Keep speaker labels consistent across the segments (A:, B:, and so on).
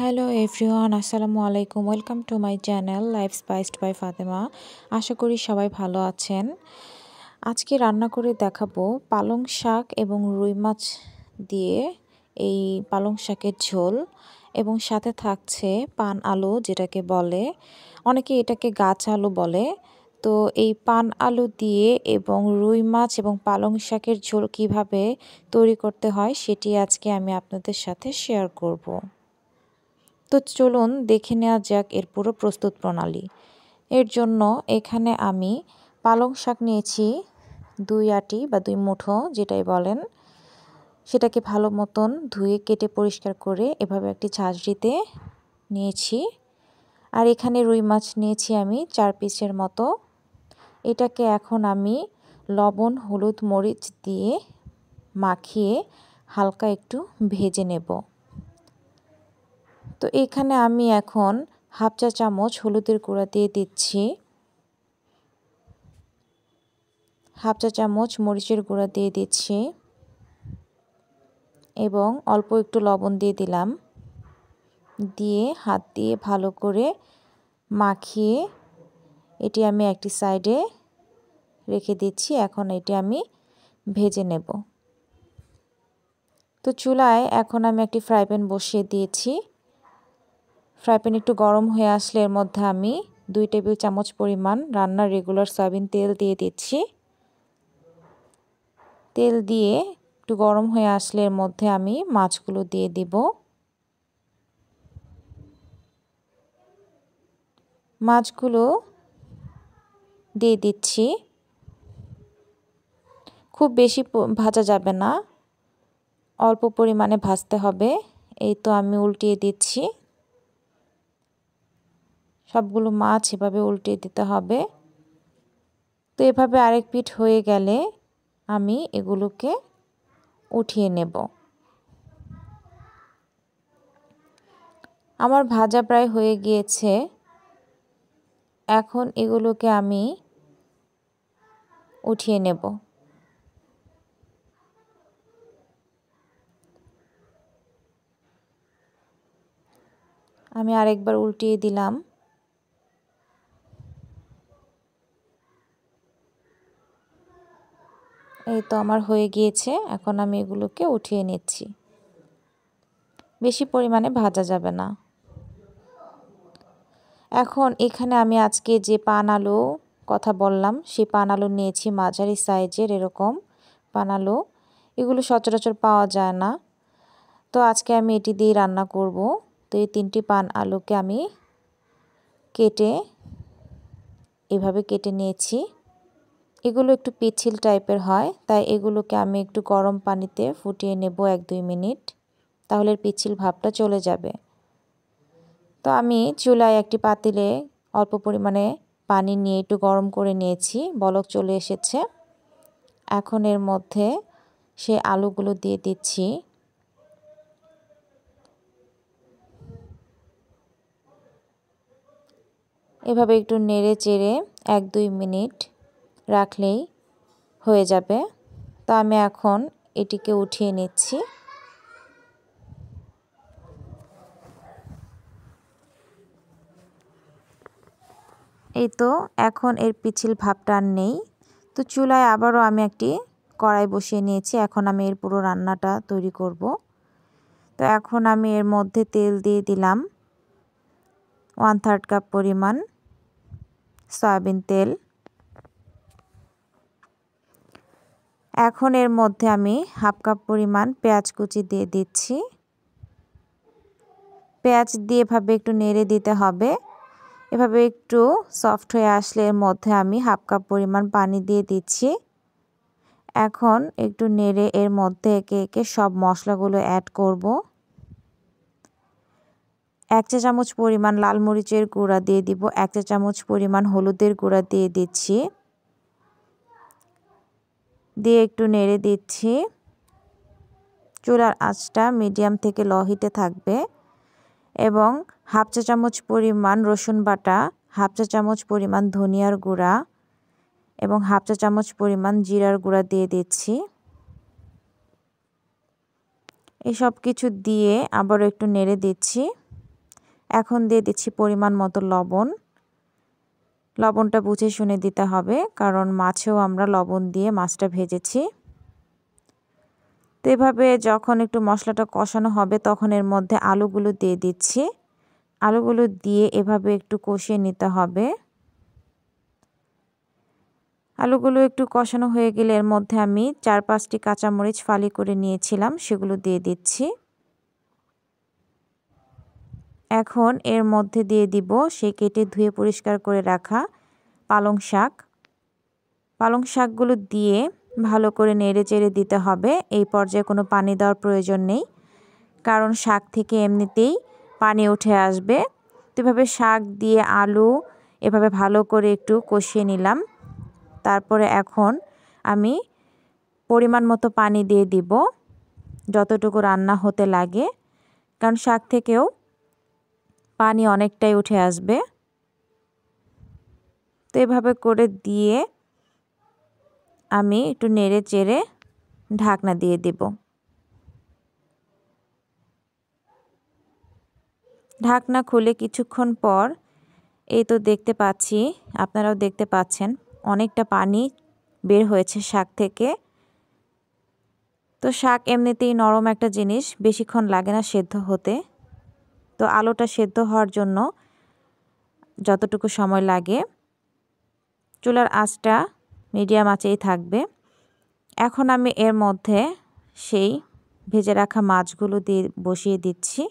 A: Hello everyone, আসসালামু আলাইকুম। Welcome to my channel life spiced by Fatema. আশা করি সবাই ভালো আছেন। আজকে রান্না করে দেখাবো পালং শাক এবং রুই মাছ দিয়ে এই পালং শাকের ঝোল, এবং সাথে থাকছে পান আলু, যেটাকে বলে অনেকে এটাকে গাছ আলু বলে। তো এই পান আলু দিয়ে এবং রুই মাছ এবং পালং শাকের ঝোল কিভাবে তৈরি করতে হয় সেটি আজকে আমি আপনাদের সাথে শেয়ার করব। তো চলুন দেখে নেওয়া যাক এর পুরো প্রস্তুত প্রণালী। এর জন্য এখানে আমি পালং শাক নিয়েছি 2 আটি বা 2 মুঠো যেটাই বলেন। সেটাকে ভালো মতন ধুয়ে কেটে পরিষ্কার করে এভাবে একটি ঝাঁঝরিতে নিয়েছি। আর এখানে রুই মাছ নিয়েছি আমি 4 পিসের মতো। এটাকে এখন আমি লবণ, হলুদ, মরিচ দিয়ে মাখিয়ে হালকা একটু ভেজে নেব। তো এখানে আমি এখন হাফ চা চামচ হলুদের গুঁড়া দিয়ে দিচ্ছি, হাফ চা চামচ মরিচের গুঁড়া দিয়ে দিচ্ছি এবং অল্প একটু লবণ দিয়ে দিলাম। দিয়ে হাত দিয়ে ভালো করে মাখিয়ে এটি আমি একটি সাইডে রেখে দিচ্ছি। এখন এটি আমি ভেজে নেব। তো চুলায় এখন আমি একটি ফ্রাই প্যান বসিয়ে দিয়েছি। ফ্রাই প্যান একটু গরম হয়ে আসলে এর মধ্যে আমি 2 টেবিল চামচ পরিমাণ রান্নার রেগুলার সয়াবিন তেল দিয়ে দিচ্ছি। তেল দিয়ে একটু গরম হয়ে আসলে এর মধ্যে আমি মাছগুলো দিয়ে দিব। মাছগুলো দিয়ে দিচ্ছি। খুব বেশি ভাজা যাবে না, অল্প পরিমাণে ভাজতে হবে। এই তো আমি উল্টিয়ে দিচ্ছি। সবগুলো মাছ এভাবে উল্টিয়ে দিতে হবে। তো এভাবে আরেক পিঠ হয়ে গেলে আমি এগুলোকে উঠিয়ে নেব। আমার ভাজা প্রায় হয়ে গিয়েছে। এখন এগুলোকে আমি উঠিয়ে নেব। আমি আরেকবার উল্টিয়ে দিলাম। এই তো আমার হয়ে গিয়েছে। এখন আমি এগুলোকে উঠিয়ে নিচ্ছি। বেশি পরিমাণে ভাজা যাবে না। এখন এখানে আমি আজকে যে পান আলু কথা বললাম, সেই পান আলু নিয়েছি মাঝারি সাইজের, এরকম পান আলু। এগুলো সচরাচর পাওয়া যায় না। তো আজকে আমি এটি দিয়ে রান্না করব। তো এই 3টি পান আলুকে আমি এভাবে কেটে নিয়েছি। এগুলো একটু পিচ্ছিল টাইপের হয়, তাই এগুলোকে আমি একটু গরম পানিতে ফুটিয়ে নেব 1-2 মিনিট, তাহলে পিচ্ছিল ভাবটা চলে যাবে। তো আমি চুলায় একটি পাতিলে অল্প পরিমাণে পানি নিয়ে একটু গরম করে নিয়েছি, বলক চলে এসেছে। এখন এর মধ্যে সে আলুগুলো দিয়ে দিচ্ছি। এভাবে একটু নেড়ে চেড়ে 1-2 মিনিট রাখলেই হয়ে যাবে। তো আমি এখন এটিকে উঠিয়ে নিচ্ছি। এই তো এখন এর পিচ্ছিল ভাবটা আর নেই। তো চুলায় আবারও আমি একটি কড়াই বসিয়ে নিয়েছি। এখন আমি এর পুরো রান্নাটা তৈরি করব। তো এখন আমি এর মধ্যে তেল দিয়ে দিলাম 1/3 কাপ পরিমাণ সয়াবিন তেল। এখন এর মধ্যে আমি হাফ কাপ পরিমাণ পেঁয়াজ কুচি দিয়ে দিচ্ছি। পেঁয়াজ দিয়ে এভাবে একটু নেড়ে দিতে হবে। এভাবে একটু সফট হয়ে আসলে এর মধ্যে আমি হাফ কাপ পরিমাণ পানি দিয়ে দিচ্ছি। এখন একটু নেড়ে এর মধ্যে একে একে সব মশলাগুলো অ্যাড করব। 1 চা চামচ পরিমাণ লাল মরিচের গুঁড়া দিয়ে দিব, 1 চা চামচ পরিমাণ হলুদের গুঁড়া দিয়ে দিচ্ছি। দিয়ে একটু নেড়ে দিচ্ছি। চুলার আঁচটা মিডিয়াম থেকে লো হিটে থাকবে। এবং হাফ চা চামচ পরিমাণ রসুন বাটা, হাফ চা চামচ পরিমাণ ধনিয়ার গুঁড়া এবং হাফ চা চামচ পরিমাণ জিরার গুঁড়া দিয়ে দিচ্ছি। এই সব কিছু দিয়ে আবারও একটু নেড়ে দিচ্ছি। এখন দিয়ে দিচ্ছি পরিমাণ মতো লবণ। লবণটা বুঝে শুনে দিতে হবে, কারণ মাছেও আমরা লবণ দিয়ে মাছটা ভেজেছি। তো এভাবে যখন একটু মশলাটা কষানো হবে তখন এর মধ্যে আলুগুলো দিয়ে দিচ্ছি। আলুগুলো দিয়ে এভাবে একটু কষিয়ে নিতে হবে। আলুগুলো একটু কষানো হয়ে গেলে এর মধ্যে আমি 4-5টি কাঁচামরিচ ফালি করে নিয়েছিলাম, সেগুলো দিয়ে দিচ্ছি। এখন এর মধ্যে দিয়ে দিব সেই কেটে ধুয়ে পরিষ্কার করে রাখা পালং শাক। পালং শাকগুলো দিয়ে ভালো করে নেড়ে চেড়ে দিতে হবে। এই পর্যায়ে কোনো পানি দেওয়ার প্রয়োজন নেই, কারণ শাক থেকে এমনিতেই পানি উঠে আসবে। তো এভাবে শাক দিয়ে আলু এভাবে ভালো করে একটু কষিয়ে নিলাম। তারপরে এখন আমি পরিমাণ মতো পানি দিয়ে দিব, যতটুকু রান্না হতে লাগে, কারণ শাক থেকেও পানি অনেকটাই উঠে আসবে। তো এভাবে করে দিয়ে আমি একটু নেড়ে চেড়ে ঢাকনা দিয়ে দিব। ঢাকনা খুলে কিছুক্ষণ পর এই তো দেখতে পাচ্ছি, আপনারাও দেখতে পাচ্ছেন, অনেকটা পানি বের হয়েছে শাক থেকে। তো শাক এমনিতেই নরম একটা জিনিস, বেশিক্ষণ লাগে না সেদ্ধ হতে। তো আলুটা সেদ্ধ হওয়ার জন্য যতটুকু সময় লাগে, চুলার আঁচটা মিডিয়াম আঁচেই থাকবে। এখন আমি এর মধ্যে সেই ভেজে রাখা মাছগুলো দিয়ে বসিয়ে দিচ্ছি,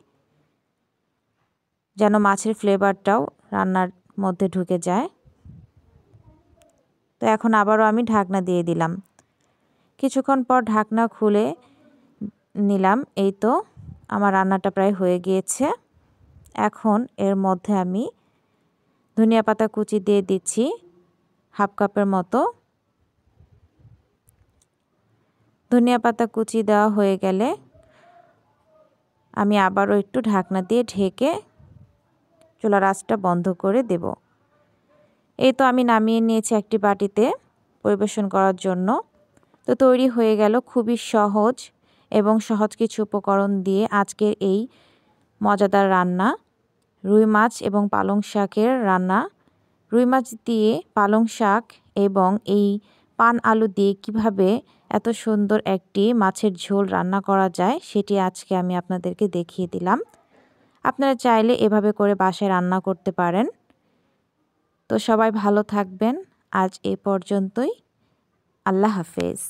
A: যেন মাছের ফ্লেভারটাও রান্নার মধ্যে ঢুকে যায়। তো এখন আবারও আমি ঢাকনা দিয়ে দিলাম। কিছুক্ষণ পর ঢাকনা খুলে নিলাম। এই তো আমার রান্নাটা প্রায় হয়ে গিয়েছে। এখন এর মধ্যে আমি ধনিয়া পাতা কুচি দিয়ে দিচ্ছি 1/2 কাপের মতো। ধনিয়া পাতা কুচি দেওয়া হয়ে গেলে আমি আবারও একটু ঢাকনা দিয়ে ঢেকে চুলার আঁচটা বন্ধ করে দেব। এই তো আমি নামিয়ে নিয়েছি একটি বাটিতে পরিবেশন করার জন্য। তো তৈরি হয়ে গেল খুবই সহজ এবং সহজ কিছু উপকরণ দিয়ে আজকের এই মজাদার রান্না, রুই মাছ এবং পালং শাকের রান্না। রুই মাছ দিয়ে পালং শাক এবং এই পান আলু দিয়ে কিভাবে এত সুন্দর একটি মাছের ঝোল রান্না করা যায় সেটি আজকে আমি আপনাদেরকে দেখিয়ে দিলাম। আপনারা চাইলে এভাবে করে বাসায় রান্না করতে পারেন। তো সবাই ভালো থাকবেন। আজ এই পর্যন্তই। আল্লাহ হাফেজ।